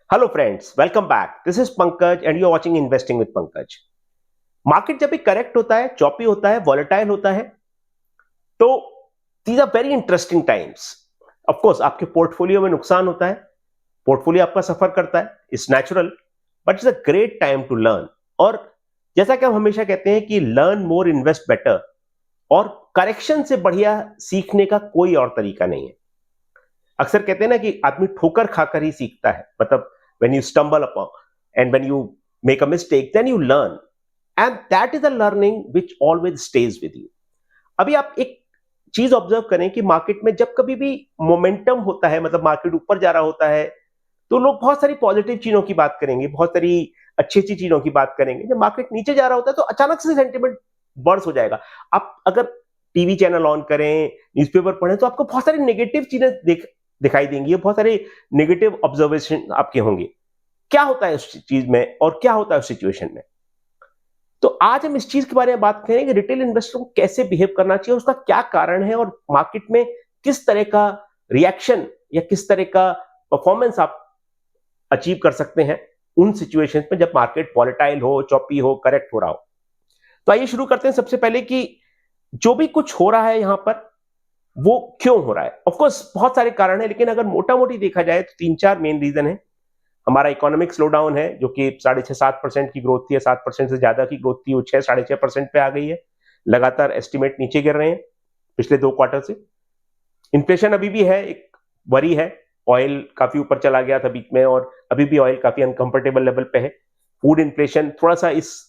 Hello friends, welcome back. This is Pankaj and you are watching investing with Pankaj. Market जब भी correct होता है, choppy होता है, वॉलेटाइल होता है, तो these are very interesting times. Of course आपके पोर्टफोलियो में नुकसान होता है, पोर्टफोलियो आपका सफर करता है, it's natural, but it's a great time to learn. और जैसा कि हम हमेशा कहते हैं कि लर्न मोर, इन्वेस्ट बेटर, और करेक्शन से बढ़िया सीखने का कोई और तरीका नहीं है। अक्सर कहते हैं ना कि आदमी ठोकर खाकर ही सीखता है, मतलब when you stumble upon and when you make a mistake then you learn, and that is a learning which always stays with you. अभी आप एक चीज ऑब्जर्व करें कि मार्केट में जब कभी भी मोमेंटम होता है, मतलब मार्केट ऊपर जा रहा होता है, तो लोग बहुत सारी पॉजिटिव चीजों की बात करेंगे, बहुत सारी अच्छी अच्छी चीजों की बात करेंगे। जब मार्केट नीचे जा रहा होता है तो अचानक से सेंटिमेंट बर्स्ट हो जाएगा। आप अगर टीवी चैनल ऑन करें, न्यूज़पेपर पढ़ें, तो आपको बहुत सारी नेगेटिव चीजें दिखाई देंगी, बहुत सारे नेगेटिव ऑब्जर्वेशन आपके होंगे। क्या होता है उस चीज में और क्या होता है उस सिचुएशन में। तो आज हम इस चीज के बारे में बात करेंगे कि रिटेल इन्वेस्टर को कैसे बिहेव करना चाहिए, उसका क्या कारण है, और मार्केट में किस तरह का रिएक्शन या किस तरह का परफॉर्मेंस आप अचीव कर सकते हैं उन सिचुएशन में जब मार्केट वॉलेटाइल हो, चॉपी हो, करेक्ट हो रहा हो। तो आइए शुरू करते हैं सबसे पहले कि जो भी कुछ हो रहा है यहां पर वो क्यों हो रहा है। ऑफ कोर्स बहुत सारे कारण है, लेकिन अगर मोटा मोटी देखा जाए तो तीन चार मेन रीजन है। हमारा इकोनॉमिक स्लो डाउन है, जो कि 6.5-7% की ग्रोथ थी, 7% से ज्यादा की ग्रोथ थी, वो 6-6.5% पे आ गई है। लगातार एस्टिमेट नीचे गिर रहे हैं पिछले 2 क्वार्टर से। इन्फ्लेशन अभी भी है, एक वरी है। ऑयल काफी ऊपर चला गया था बीच में, और अभी भी ऑयल काफी अनकंफर्टेबल लेवल पे है। फूड इन्फ्लेशन थोड़ा सा इस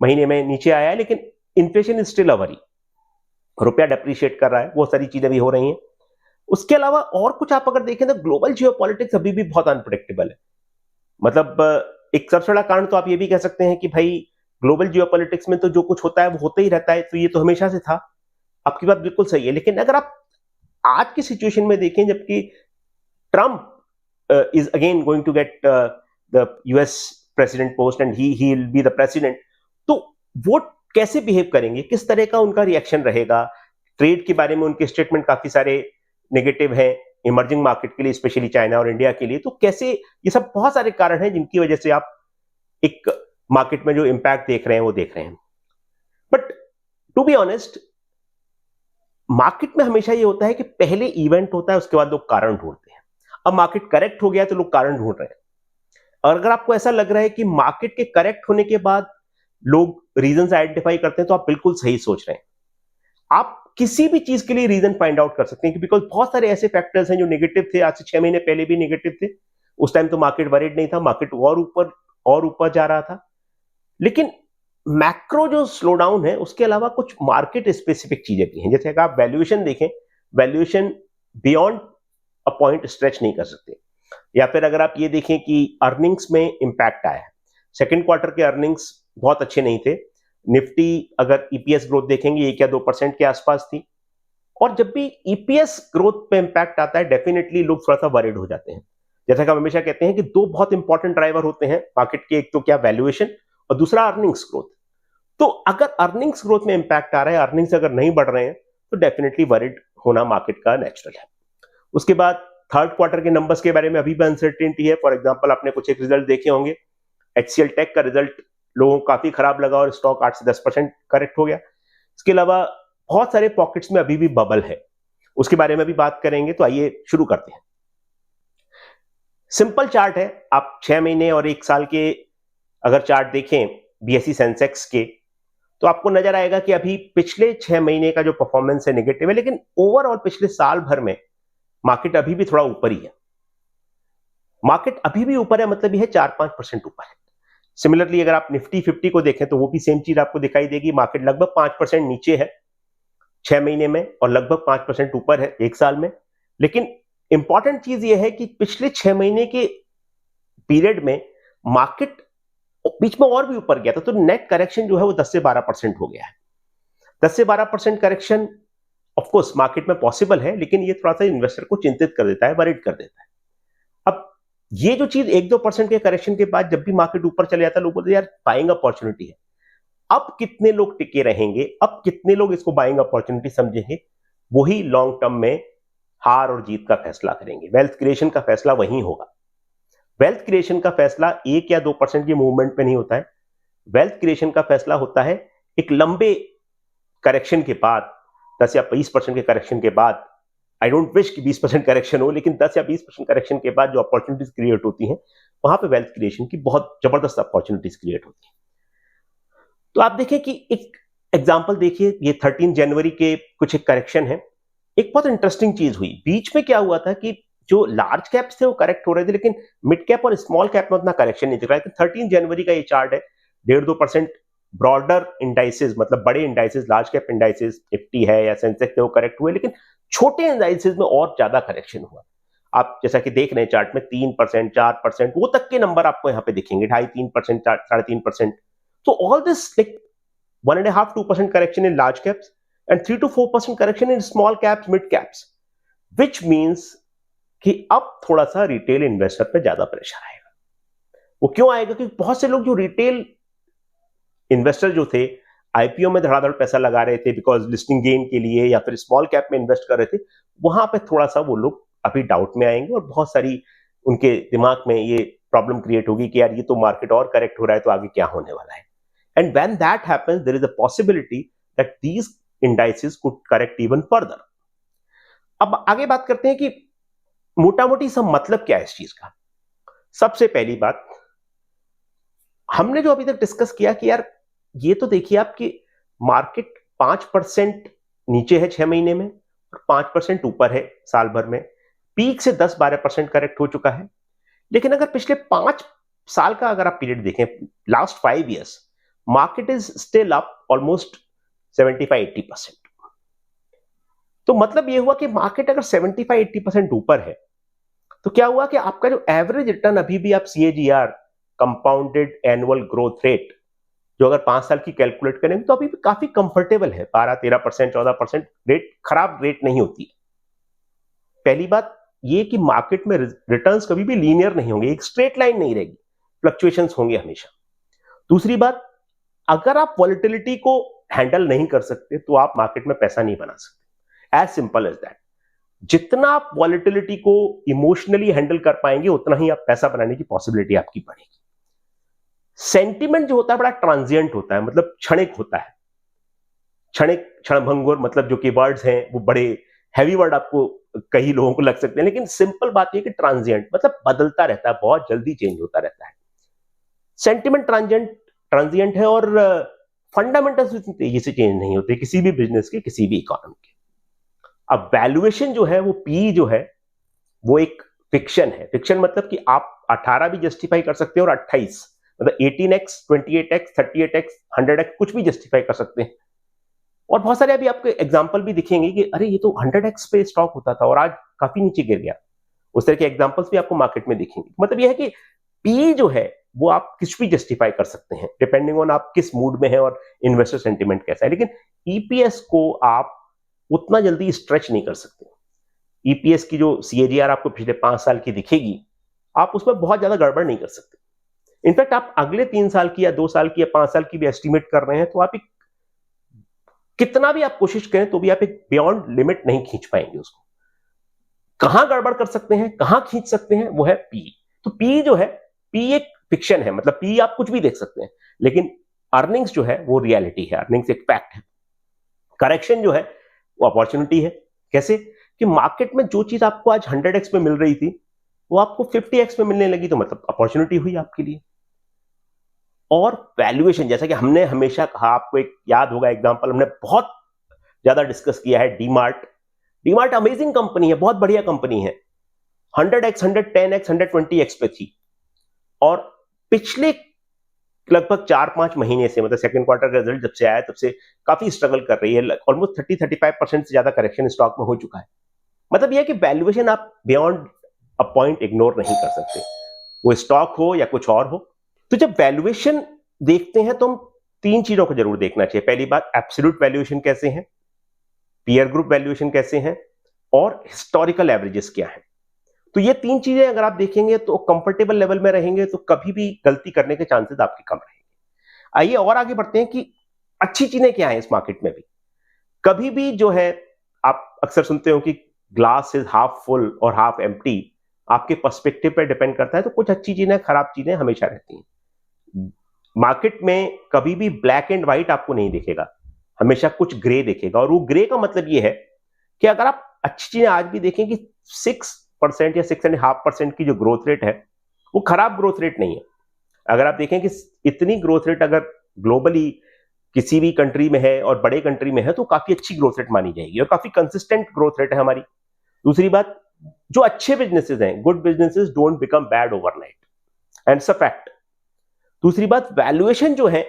महीने में नीचे आया है, लेकिन inflation is still a worry. रुपया डेप्रिशिएट कर रहा है, वो सारी चीजें भी हो रही हैं। उसके अलावा और कुछ आप अगर देखें तो ग्लोबल जियोपॉलिटिक्स अभी भी बहुत अनप्रेडिक्टेबल है। मतलब एक सबसे बड़ा कारण तो आप ये भी कह सकते हैं कि भाई ग्लोबल जियोपॉलिटिक्स में तो जो कुछ होता है वो होता ही रहता है, तो ये तो हमेशा से था। आपकी बात बिल्कुल सही है, लेकिन अगर आप आज की सिचुएशन में देखें, जबकि Trump is again going to get the US president post and he will be the president, तो वो कैसे बिहेव करेंगे, किस तरह का उनका रिएक्शन रहेगा। ट्रेड के बारे में उनके स्टेटमेंट काफी सारे नेगेटिव हैं इमर्जिंग मार्केट के लिए, स्पेशली चाइना और इंडिया के लिए। तो कैसे, ये सब बहुत सारे कारण हैं जिनकी वजह से आप एक मार्केट में जो इंपैक्ट देख रहे हैं वो देख रहे हैं। But to be honest, market में हमेशा ये होता है कि पहले इवेंट होता है, उसके बाद लोग कारण ढूंढते हैं। अब मार्केट करेक्ट हो गया तो लोग कारण ढूंढ रहे हैं। और अगर आपको ऐसा लग रहा है कि मार्केट के करेक्ट होने के बाद लोग रीजन आइडेंटिफाई करते हैं, तो आप बिल्कुल सही सोच रहे हैं। आप किसी भी चीज के लिए रीजन फाइंड आउट कर सकते हैं, बिकॉज बहुत सारे ऐसे फैक्टर्स हैं जो नेगेटिव थे, आज से 6 महीने पहले भी नेगेटिव थे। उस टाइम तो मार्केट वरीड नहीं था, मार्केट और ऊपर जा रहा था। लेकिन मैक्रो जो स्लो डाउन है, उसके अलावा कुछ मार्केट स्पेसिफिक चीजें भी हैं। जैसे अगर आप वैल्यूएशन देखें, valuation beyond a point stretch नहीं कर सकते। या फिर अगर आप ये देखें कि अर्निंग्स में इंपैक्ट आया है, सेकेंड क्वार्टर के अर्निंग्स बहुत अच्छे नहीं थे। निफ्टी अगर ईपीएस ग्रोथ देखेंगे 1 या 2% के आसपास थी। और जब भी ईपीएस ग्रोथ पे इंपैक्ट आता है, डेफिनेटली लोग थोड़ा सा वरीड हो जाते हैं। जैसा कि हम हमेशा कहते हैं कि दो बहुत इंपॉर्टेंट ड्राइवर होते हैं मार्केट के, एक तो क्या वैल्यूएशन, और दूसरा अर्निंग्स ग्रोथ। तो अगर अर्निंग्स ग्रोथ में इंपैक्ट आ रहा है, अर्निंग्स अगर नहीं बढ़ रहे हैं, तो डेफिनेटली वरीड होना मार्केट का नेचुरल है। उसके बाद थर्ड क्वार्टर के नंबर्स के बारे में अभी भी अनसर्टेनिटी है। फॉर एग्जांपल, आपने कुछ एक रिजल्ट देखे होंगे, एचसीएल टेक का रिजल्ट लोगों को काफी खराब लगा और स्टॉक 8 से 10% करेक्ट हो गया। इसके अलावा बहुत सारे पॉकेट्स में अभी भी बबल है, उसके बारे में भी बात करेंगे। तो आइए शुरू करते हैं। सिंपल चार्ट है, आप 6 महीने और 1 साल के अगर चार्ट देखें बीएसई सेंसेक्स के, तो आपको नजर आएगा कि अभी पिछले 6 महीने का जो परफॉर्मेंस है नेगेटिव है, लेकिन ओवरऑल पिछले साल भर में मार्केट अभी भी थोड़ा ऊपर ही है। मार्केट अभी भी ऊपर है, मतलब यह 4-5% ऊपर है। सिमिलरली अगर आप निफ्टी 50 को देखें तो वो भी सेम चीज आपको दिखाई देगी। मार्केट लगभग 5% नीचे है 6 महीने में, और लगभग 5% ऊपर है 1 साल में। लेकिन इंपॉर्टेंट चीज यह है कि पिछले 6 महीने के पीरियड में मार्केट बीच में और भी ऊपर गया था, तो नेट करेक्शन जो है वो 10 से 12% हो गया है। 10 से 12% करेक्शन ऑफकोर्स मार्केट में पॉसिबल है, लेकिन ये थोड़ा सा इन्वेस्टर को चिंतित कर देता है, वरीड कर देता है। अब ये जो चीज 1-2% के करेक्शन के बाद जब भी मार्केट ऊपर चले जाता है, लोग बोलते हैं यार बाइंग अपॉर्चुनिटी है। अब कितने लोग टिके रहेंगे, अब कितने लोग इसको बाइंग अपॉर्चुनिटी समझेंगे, वही लॉन्ग टर्म में हार और जीत का फैसला करेंगे। वेल्थ क्रिएशन का फैसला वही होगा। वेल्थ क्रिएशन का फैसला 1 या 2% की मूवमेंट पे नहीं होता है। वेल्थ क्रिएशन का फैसला होता है एक लंबे करेक्शन के बाद, 10 या 20% के करेक्शन के बाद। आई डोंट विश कि 20% करेक्शन हो, लेकिन 10 या 20% करेक्शन के बाद जो अपॉर्चुनिटीज क्रिएट होती हैं, वहां पे वेल्थ क्रिएशन की बहुत जबरदस्त अपॉर्चुनिटीज क्रिएट होती हैं। तो आप देखें कि एक एग्जांपल देखिए, ये 13 जनवरी के कुछ एक करेक्शन है। एक बहुत इंटरेस्टिंग चीज हुई बीच में। क्या हुआ था कि जो लार्ज कैप्स थे वो करेक्ट हो रहे थे, लेकिन मिड कैप और स्मॉल कैप में उतना करेक्शन नहीं दिख रहा है। 13 जनवरी का ये चार्ट है, 1.5-2% ब्रॉडर इंडाइसेस, मतलब बड़े indices, large cap indices, Nifty है या सेंसेक्स है, वो करेक्ट हुए, लेकिन छोटे इंडाइसेस में और ज्यादा करेक्शन हुआ। आप जैसा कि देख रहे हैं चार्ट में 3%, 4%, वो तक के नंबर आपको यहाँ पे दिखेंगे, 2.5-3%, 3.5%। So all this like 1.5-2% correction in large caps and 3-4% correction in small caps, mid caps, which means कि अब थोड़ा सा रिटेल इन्वेस्टर पे ज्यादा प्रेशर आएगा। वो क्यों आएगा? क्योंकि बहुत से लोग जो रिटेल इन्वेस्टर जो थे आईपीओ में धड़ाधड़ पैसा लगा रहे थे बिकॉज लिस्टिंग गेन के लिए, या फिर स्मॉल कैप में इन्वेस्ट कर रहे थे, वहां पे थोड़ा सा वो लोग अभी डाउट में आएंगे और बहुत सारी उनके दिमाग में ये प्रॉब्लम क्रिएट होगी कि यार ये तो मार्केट और करेक्ट हो रहा है, तो आगे क्या होने वाला है। And when that happens, there is a possibility that these indices could correct even further. अब आगे बात करते हैं कि मोटा मोटी सब मतलब क्या है इस चीज का। सबसे पहली बात, हमने जो अभी तक डिस्कस किया कि यार ये तो देखिए आपकी मार्केट 5% नीचे है 6 महीने में और 5% ऊपर है साल भर में। पीक से 10-12% करेक्ट हो चुका है। लेकिन अगर पिछले 5 साल का अगर आप पीरियड देखें, last 5 years, market is still up almost 75-80%। तो मतलब ये हुआ कि मार्केट अगर 75-80% ऊपर है, तो क्या हुआ कि आपका जो एवरेज रिटर्न अभी भी आप CAGR, compounded annual growth rate, जो अगर 5 साल की कैलकुलेट करेंगे तो अभी भी काफी कंफर्टेबल है, 12-13%, 14% रेट, खराब रेट नहीं होती है। पहली बात ये कि मार्केट में रिटर्न्स कभी भी लीनियर नहीं होंगे, एक स्ट्रेट लाइन नहीं रहेगी, फ्लक्चुएशंस होंगे हमेशा। दूसरी बात, अगर आप वॉलेटिलिटी को हैंडल नहीं कर सकते तो आप मार्केट में पैसा नहीं बना सकते। As simple as that. जितना आप वॉलेटिलिटी को इमोशनली हैंडल कर पाएंगे, उतना ही आप पैसा बनाने की पॉसिबिलिटी आपकी बढ़ेगी। सेंटिमेंट जो होता है बड़ा ट्रांजिएंट होता है, मतलब क्षणिक होता है। क्षणिक, क्षणभंगुर, मतलब जो कि वर्ड्स हैं वो बड़े हैवी वर्ड आपको कई लोगों को लग सकते हैं, लेकिन सिंपल बात यह कि ट्रांजिएंट मतलब बदलता रहता है, बहुत जल्दी चेंज होता रहता है। सेंटिमेंट ट्रांजिएंट है और फंडामेंटल्स इतनी तेजी से चेंज नहीं होते किसी भी बिजनेस के, किसी भी इकोनॉमी के। अब वैल्यूएशन जो है, वो पी जो है, वो एक फिक्शन है। फिक्शन मतलब कि आप 18 भी जस्टिफाई कर सकते हैं और 28, मतलब 18x, 28x, 38x, 100x कुछ भी जस्टिफाई कर सकते हैं। और बहुत सारे अभी आपको एग्जांपल भी दिखेंगे कि अरे ये तो 100x पे स्टॉक होता था और आज काफी नीचे गिर गया। उस तरह के एग्जांपल्स भी आपको मार्केट में दिखेंगे। मतलब यह है कि पी जो है वो आप कुछ भी जस्टिफाई कर सकते हैं डिपेंडिंग ऑन आप किस मूड में है और इन्वेस्टर सेंटिमेंट कैसा है, लेकिन ईपीएस को आप उतना जल्दी स्ट्रेच नहीं कर सकते। ईपीएस की जो CAGR आपको पिछले 5 साल की दिखेगी, आप उसमें बहुत ज्यादा गड़बड़ नहीं कर सकते। इनफैक्ट आप अगले 3 साल की या 2 साल की या 5 साल की भी एस्टिमेट कर रहे हैं, तो आप एक कितना भी आप कोशिश करें तो भी आप एक बियॉन्ड लिमिट नहीं खींच पाएंगे उसको। कहां गड़बड़ कर सकते हैं, कहां खींच सकते हैं, वो है पी। तो पी जो है, पी एक फिक्शन है, मतलब पी आप कुछ भी देख सकते हैं, लेकिन अर्निंग्स जो है वो रियलिटी है, अर्निंग्स एक फैक्ट है। करेक्शन जो है वो अपॉर्चुनिटी है। कैसे? कि मार्केट में जो चीज आपको आज 100x में मिल रही थी वो आपको 50x में मिलने लगी, तो मतलब अपॉर्चुनिटी हुई आपके लिए। और वैल्यूएशन, जैसा कि हमने हमेशा कहा, आपको एक याद होगा एग्जांपल हमने बहुत ज्यादा डिस्कस किया है, डीमार्ट। डीमार्ट अमेजिंग कंपनी है, बहुत बढ़िया कंपनी है, 100x, 110x, 120x पे थी, और पिछले लगभग 4-5 महीने से, मतलब सेकंड क्वार्टर का रिजल्ट जब से आया तब से काफी स्ट्रगल कर रही है। ऑलमोस्ट 30-35% से ज्यादा करेक्शन स्टॉक में हो चुका है। मतलब यह है कि वैल्यूएशन आप बियॉन्ड अ पॉइंट इग्नोर नहीं कर सकते, वो स्टॉक हो या कुछ और हो। तो जब वैल्यूएशन देखते हैं तो हम 3 चीजों को जरूर देखना चाहिए। पहली बात, एब्सोल्यूट वैल्यूएशन कैसे हैं, पीयर ग्रुप वैल्यूएशन कैसे हैं, और हिस्टोरिकल एवरेजेस क्या है। तो ये 3 चीजें अगर आप देखेंगे तो कंफर्टेबल लेवल में रहेंगे, तो कभी भी गलती करने के चांसेस आपके कम रहेंगे। आइए और आगे बढ़ते हैं कि अच्छी चीजें क्या है इस मार्केट में भी। कभी भी जो है, आप अक्सर सुनते हो कि ग्लास इज हाफ फुल और हाफ एम्प्टी, आपके पर्सपेक्टिव पे डिपेंड करता है। तो कुछ अच्छी चीजें, खराब चीजें हमेशा रहती हैं। मार्केट में कभी भी ब्लैक एंड व्हाइट आपको नहीं दिखेगा, हमेशा कुछ ग्रे दिखेगा। और वो ग्रे का मतलब ये है कि अगर आप अच्छी चीजें आज भी देखें कि 6% या 6.5% की जो ग्रोथ रेट है वो खराब ग्रोथ रेट नहीं है। अगर आप देखें कि इतनी ग्रोथ रेट अगर ग्लोबली किसी भी कंट्री में है और बड़े कंट्री में है तो काफी अच्छी ग्रोथ रेट मानी जाएगी और काफी कंसिस्टेंट ग्रोथ रेट है हमारी। दूसरी बात, जो अच्छे बिजनेसेस हैं, good businesses don't become bad overnight and it's a fact. दूसरी बात, वैल्यूएशन जो है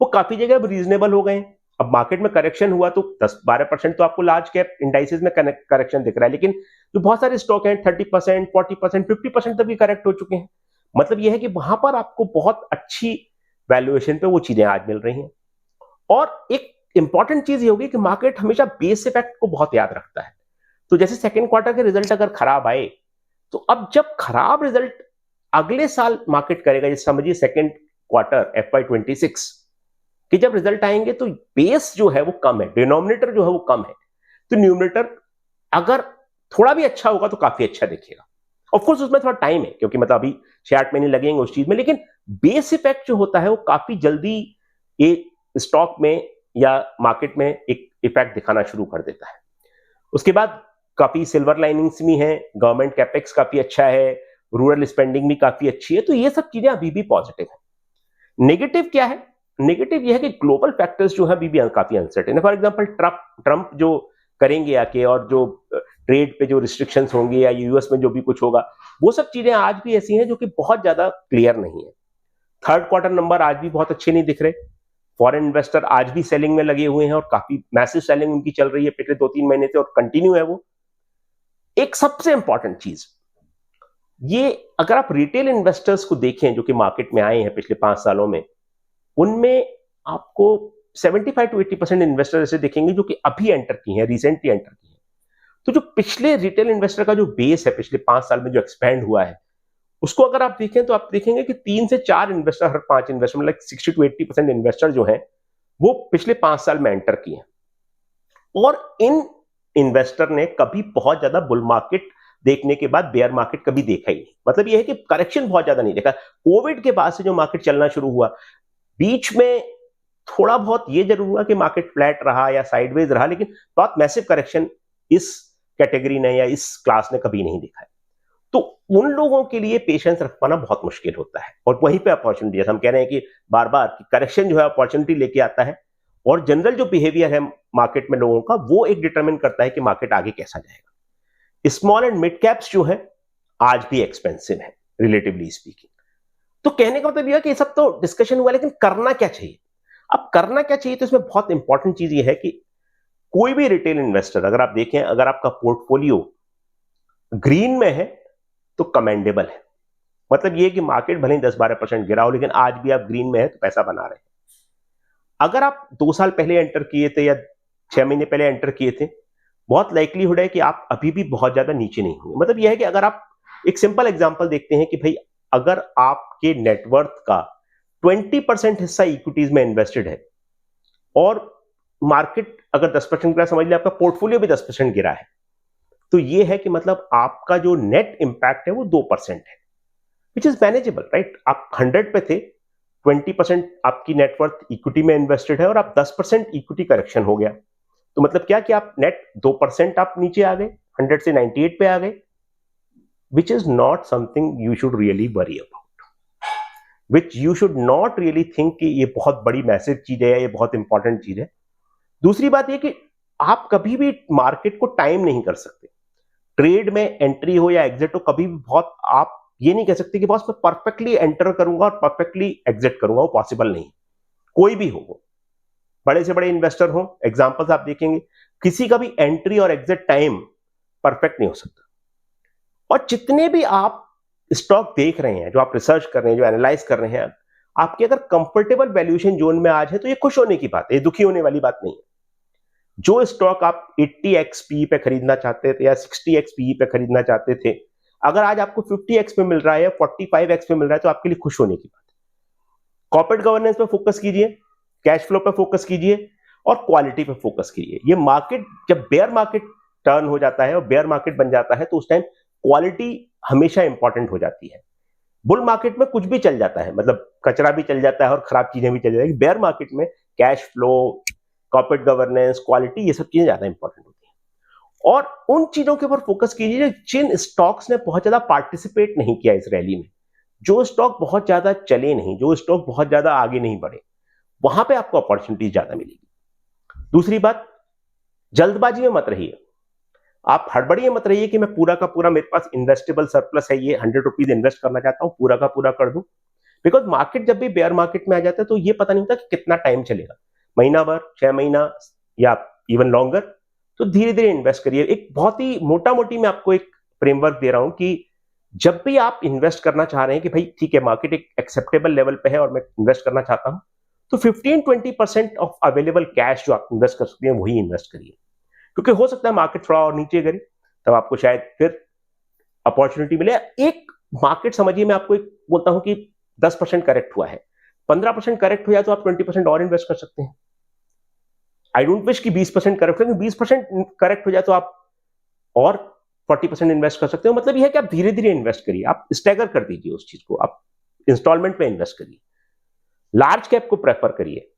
वो काफी जगह अब रीजनेबल हो गए हैं। अब मार्केट में करेक्शन हुआ तो 10-12% तो आपको लार्ज कैप इंडाइसेस में करेक्शन दिख रहा है, लेकिन जो बहुत सारे स्टॉक हैं 30%, 40%, 50% तक भी करेक्ट हो चुके हैं। मतलब यह है कि वहां पर आपको बहुत अच्छी वैल्यूएशन पे वो चीजें आज मिल रही हैं। और एक इंपॉर्टेंट चीज ये होगी कि मार्केट हमेशा बेस इफेक्ट को बहुत याद रखता है। तो जैसे सेकेंड क्वार्टर के रिजल्ट अगर खराब आए तो अब जब खराब रिजल्ट अगले साल मार्केट करेगा, जैसे समझिए सेकेंड क्वार्टर FY26 कि जब रिजल्ट आएंगे तो बेस जो है वो कम है, डिनोमिनेटर जो है वो कम है, तो न्यूमिनेटर अगर थोड़ा भी अच्छा होगा तो काफी अच्छा दिखेगा। ऑफ कोर्स उसमें थोड़ा टाइम है क्योंकि मतलब अभी 6-8 महीने लगेंगे उस चीज में, लेकिन बेस इफेक्ट जो होता है वो काफी जल्दी एक स्टॉक में या मार्केट में एक इफेक्ट दिखाना शुरू कर देता है। उसके बाद काफी सिल्वर लाइनिंग्स भी हैं, गवर्नमेंट कैपेक्स काफी अच्छा है, रूरल स्पेंडिंग भी काफी अच्छी है, तो ये सब चीजें अभी भी पॉजिटिव है। नेगेटिव क्या है? नेगेटिव ये है कि ग्लोबल फैक्टर्स जो है अभी भी काफी अनसर्टेन है। फॉर एग्जांपल ट्रंप जो करेंगे आके और जो ट्रेड पे जो रिस्ट्रिक्शंस होंगे या यूएस में जो भी कुछ होगा, वो सब चीजें आज भी ऐसी हैं जो कि बहुत ज्यादा क्लियर नहीं है। थर्ड क्वार्टर नंबर आज भी बहुत अच्छे नहीं दिख रहे। फॉरेन इन्वेस्टर आज भी सेलिंग में लगे हुए हैं और काफी मैसिव सेलिंग उनकी चल रही है पिछले 2-3 महीने से और कंटिन्यू है वो। एक सबसे इंपॉर्टेंट चीज ये, अगर आप रिटेल इन्वेस्टर्स को देखें जो कि मार्केट में आए हैं पिछले 5 सालों में, उनमें आपको 75-80% इन्वेस्टर ऐसे देखेंगे जो कि अभी एंटर किए हैं, रिसेंटली एंटर किए हैं। तो जो पिछले रिटेल इन्वेस्टर का जो बेस है पिछले 5 साल में जो एक्सपैंड हुआ है, उसको अगर आप देखें तो आप देखेंगे कि 3 से 4 इन्वेस्टर हर 5 इन्वेस्टर मतलब 60-80% इन्वेस्टर जो हैं वो पिछले 5 साल में एंटर किए हैं। और इन इन्वेस्टर ने कभी बहुत ज्यादा बुल मार्केट देखने के बाद बेयर मार्केट कभी देखा ही नहीं। मतलब यह है कि करेक्शन बहुत ज्यादा नहीं देखा। कोविड के बाद से जो मार्केट चलना शुरू हुआ, बीच में थोड़ा बहुत ये जरूर हुआ कि मार्केट फ्लैट रहा या साइडवेज रहा, लेकिन बहुत मैसिव करेक्शन इस कैटेगरी ने या इस क्लास ने कभी नहीं देखा है। तो उन लोगों के लिए पेशेंस रख पाना बहुत मुश्किल होता है और वहीं पे अपॉर्चुनिटी, हम कह रहे हैं कि बार बार कि करेक्शन जो है अपॉर्चुनिटी लेके आता है और जनरल जो बिहेवियर है मार्केट में लोगों का वो एक डिटरमिन करता है कि मार्केट आगे कैसा जाएगा। स्मॉल एंड मिड कैप्स जो है आज भी एक्सपेंसिव है रिलेटिवली स्पीकिंग। तो कहने का मतलब यह कि ये सब तो डिस्कशन हुआ, लेकिन करना क्या चाहिए? अब करना क्या चाहिए तो इसमें बहुत इंपॉर्टेंट चीज ये है कि कोई भी रिटेल इन्वेस्टर अगर आप देखें, अगर आपका पोर्टफोलियो ग्रीन में है तो कमेंडेबल है। मतलब ये कि मार्केट भले ही 10-12% गिरा हो लेकिन आज भी आप ग्रीन में है तो पैसा बना रहे हैं। अगर आप 2 साल पहले एंटर किए थे या 6 महीने पहले एंटर किए थे, बहुत लाइकलीहुड है कि आप अभी भी बहुत ज्यादा नीचे नहीं होंगे। मतलब यह है कि अगर आप एक सिंपल एग्जांपल देखते हैं कि भाई अगर आपके नेटवर्थ का 20% हिस्सा इक्विटीज में इन्वेस्टेड है और मार्केट अगर 10% गिरा, समझ लिया आपका पोर्टफोलियो भी 10% गिरा है, तो ये है कि मतलब आपका जो नेट इंपैक्ट है वो 2% है, विच इज मैनेजेबल, राइट? आप 100 पे थे, 20% आपकी नेटवर्थ इक्विटी में इन्वेस्टेड है और आप 10% इक्विटी करेक्शन हो गया, तो मतलब क्या कि आप नेट 2% आप नीचे आ गए, 100 से 98 पे आ गए, which is not something you should really worry about, which you should not really think कि ये बहुत बड़ी मैसिव चीज है या ये बहुत इंपॉर्टेंट चीज है। दूसरी बात ये कि आप कभी भी मार्केट को टाइम नहीं कर सकते। ट्रेड में एंट्री हो या एग्जिट हो, कभी भी बहुत आप ये नहीं कह सकते कि बॉस मैं परफेक्टली एंटर करूंगा और परफेक्टली एग्जिट करूंगा, वो पॉसिबल नहीं। कोई भी हो, बड़े से बड़े इन्वेस्टर हो, एग्जांपल्स आप देखेंगे, किसी का भी एंट्री और एग्जिट टाइम परफेक्ट नहीं हो सकता। और जितने भी आप स्टॉक देख रहे हैं, जो आप रिसर्च कर रहे हैं, जो एनालाइज कर रहे हैं, आपके अगर कंफर्टेबल वैल्यूएशन जोन में आज है तो ये खुश होने की बात है, ये दुखी होने वाली बात नहीं है। जो स्टॉक आप 80x पी पे खरीदना चाहते थे या 60x पी पे खरीदना चाहते थे, अगर आज आपको 50x पे मिल रहा है या 45x पे मिल रहा है तो आपके लिए खुश होने की बात है। कॉर्पोरेट गवर्नेंस पे फोकस कीजिए, कैश फ्लो पे फोकस कीजिए और क्वालिटी पे फोकस कीजिए। ये मार्केट जब बेयर मार्केट टर्न हो जाता है और बेयर मार्केट बन जाता है तो उस टाइम क्वालिटी हमेशा इंपॉर्टेंट हो जाती है। बुल मार्केट में कुछ भी चल जाता है, मतलब कचरा भी चल जाता है और खराब चीजें भी चल जाती है। बेयर मार्केट में cash flow, corporate governance, quality, ये सब चीजें ज्यादा इंपॉर्टेंट होती हैं। और उन चीजों के ऊपर फोकस कीजिए जिन स्टॉक्स ने बहुत ज्यादा पार्टिसिपेट नहीं किया इस रैली में, जो स्टॉक बहुत ज्यादा चले नहीं, जो स्टॉक बहुत ज्यादा आगे नहीं बढ़े, वहां पे आपको अपॉर्चुनिटी ज्यादा मिलेगी। दूसरी बात, जल्दबाजी में मत रहिए। आप हड़बड़ी में मत रहिए कि मैं पूरा का पूरा, मेरे पास इन्वेस्टेबल सरप्लस है, ये 100 रुपीज इन्वेस्ट करना चाहता हूं, पूरा का पूरा कर दूं। बिकॉज मार्केट जब भी बेयर मार्केट में आ जाता है तो ये पता नहीं होता कि कितना टाइम चलेगा, महीना भर, 6 महीना या इवन लॉन्गर। तो धीरे धीरे इन्वेस्ट करिए। एक बहुत ही मोटा मोटी मैं आपको एक फ्रेमवर्क दे रहा हूं कि जब भी आप इन्वेस्ट करना चाह रहे हैं कि भाई ठीक है, मार्केट एक एक्सेप्टेबल लेवल पे है और मैं इन्वेस्ट करना चाहता हूं, तो 15-20% ऑफ अवेलेबल कैश जो आप इन्वेस्ट कर सकते हैं वही इन्वेस्ट करिए। क्योंकि हो सकता है मार्केट थोड़ा और नीचे गिरे, तब आपको शायद फिर अपॉर्चुनिटी मिले। एक मार्केट समझिए, मैं आपको एक बोलता हूं कि 10% करेक्ट हुआ है, 15% करेक्ट हो जाए तो आप 20% और इन्वेस्ट कर सकते हैं। आई डोंट विश कि 20% करेक्ट हो, 20% करेक्ट हो जाए तो आप और 40% इन्वेस्ट कर सकते हो। मतलब यह है कि आप धीरे धीरे इन्वेस्ट करिए, आप स्टैगर कर दीजिए उस चीज को, आप इंस्टॉलमेंट में इन्वेस्ट करिए। लार्ज कैप को प्रेफर करिए।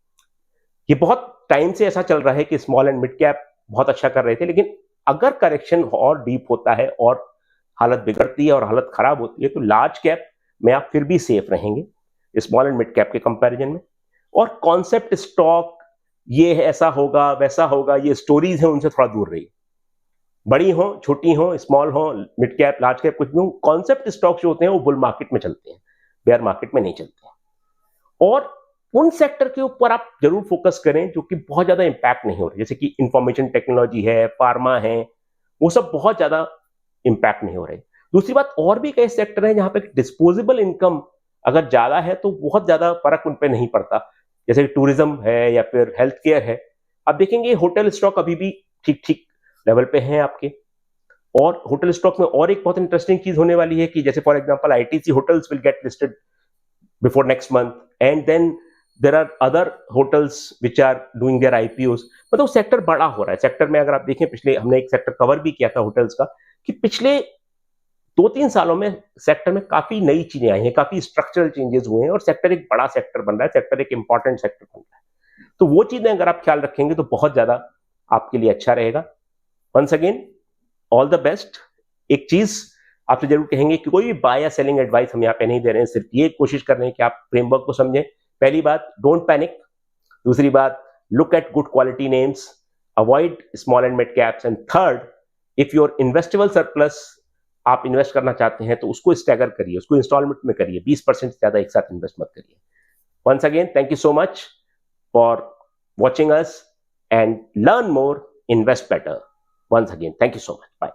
ये बहुत टाइम से ऐसा चल रहा है कि स्मॉल एंड मिड कैप बहुत अच्छा कर रहे थे, लेकिन अगर करेक्शन और डीप होता है और हालत बिगड़ती है और हालत खराब होती है तो लार्ज कैप में आप फिर भी सेफ रहेंगे स्मॉल एंड मिड कैप के कंपैरिजन में। और कॉन्सेप्ट स्टॉक, ये ऐसा होगा वैसा होगा, ये स्टोरीज हैं, उनसे थोड़ा दूर रहिए। बड़ी हो, छोटी हो, स्मॉल हो, मिड कैप, लार्ज कैप, कुछ भी हो, कॉन्सेप्ट स्टॉक्स जो होते हैं वो बुल मार्केट में चलते हैं, बेयर मार्केट में नहीं चलते हैं। और उन सेक्टर के ऊपर आप जरूर फोकस करें जो कि बहुत ज्यादा इंपैक्ट नहीं हो रहे, जैसे कि इंफॉर्मेशन टेक्नोलॉजी है, फार्मा है, वो सब बहुत ज्यादा इंपैक्ट नहीं हो रहे। दूसरी बात, और भी कई सेक्टर हैं जहां पे डिस्पोजेबल इनकम अगर ज्यादा है तो बहुत ज्यादा फर्क उन पे नहीं पड़ता, जैसे टूरिज्म है या फिर हेल्थ केयर है। आप देखेंगे होटल स्टॉक अभी भी ठीक ठीक लेवल पे हैं आपके। और होटल स्टॉक में और एक बहुत इंटरेस्टिंग चीज होने वाली है कि जैसे for example ITC hotels will get listed before next month, and then there are other hotels which are doing their IPOs. मतलब सेक्टर बड़ा हो रहा है। सेक्टर में अगर आप देखें, पिछले हमने एक सेक्टर कवर भी किया था होटल्स का, कि पिछले 2-3 सालों में सेक्टर में काफी नई चीजें आई हैं, काफी स्ट्रक्चरल चेंजेस हुए हैं और सेक्टर एक बड़ा सेक्टर बन रहा है, सेक्टर एक इंपॉर्टेंट सेक्टर बन रहा है। तो वो चीजें अगर आप ख्याल रखेंगे तो बहुत ज्यादा आपके लिए अच्छा रहेगा। Once again, all the best. एक चीज आपसे जरूर कहेंगे कि कोई भी बाय या सेलिंग एडवाइस हम यहाँ पे नहीं दे रहे हैं, सिर्फ ये कोशिश कर रहे हैं कि आप फ्रेमवर्क को समझें। पहली बात, डोंट पैनिक। दूसरी बात, look at good quality names, avoid small and mid caps, and third, if your investable surplus आप इन्वेस्ट करना चाहते हैं तो उसको स्टैगर करिए, उसको इंस्टॉलमेंट में करिए, 20% से ज्यादा एक साथ इन्वेस्ट मत करिए। Once again, thank you so much for watching us, and learn more, invest better. Once again, thank you so much. Bye.